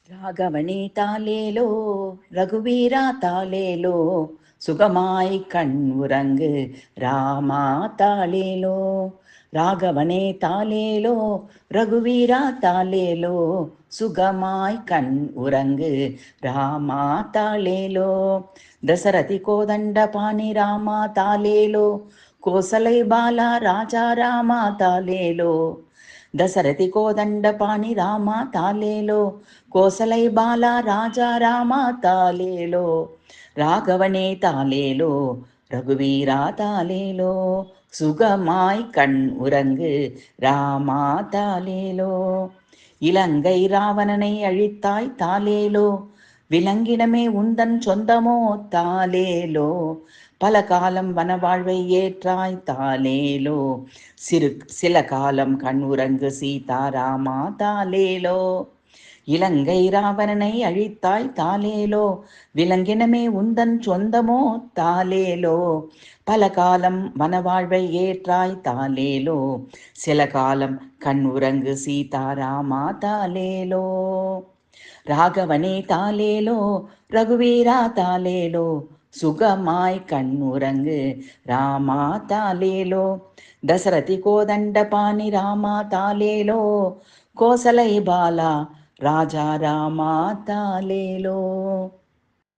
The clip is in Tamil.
ராகவனே தாலேலோ ரகுவீரா தாலேலோ சுகமாய் கண் உறங்கு ராமா தாலேலோ. ராகவனே தாலேலோ ரகுவீரா தாலேலோ சுகமாய் கண் உறங்கு ராமா தாலேலோ. தசரதி கோதண்ட பாணி ராமா தாலேலோ கோசலை பாலா ராஜா ராமா தாலேலோ. தசரதி கோதண்ட பாணி ராமா தாலேலோ கோசலை பாலா ராஜா ராமா தாலேலோ. ராகவனே தாலேலோ ரகுவீரா தாலேலோ சுகமாய் கண் உறங்கு ராமா தாலேலோ. இலங்கை ராவணனை அழித்தாய் தாலேலோ விலங்கினமே உந்தன் சொந்தமோ தாலேலோ. பல காலம் வனவாழ்வை ஏற்றாய் தாலேலோ சில காலம் கண் உறங்கு சீதாராமா தாலேலோ. இலங்கை ராவணனை அழித்தாய் தாலேலோ விலங்கினமே உந்தன் சொந்தமோ தாலேலோ. பல காலம் வனவாழ்வை ஏற்றாய் தாலேலோ சில காலம் கண் உறங்கு சீதாராமா தாலேலோ. ராகவனே தாலேலோ ரகுவீரா தாலேலோ சுகமாய் கண் உறங்கு ராமா தாலேலோ. தசரதி கோதண்ட பாணி ராமா தாலேலோ கோசலை பாலா ராஜா ராமா தாலேலோ.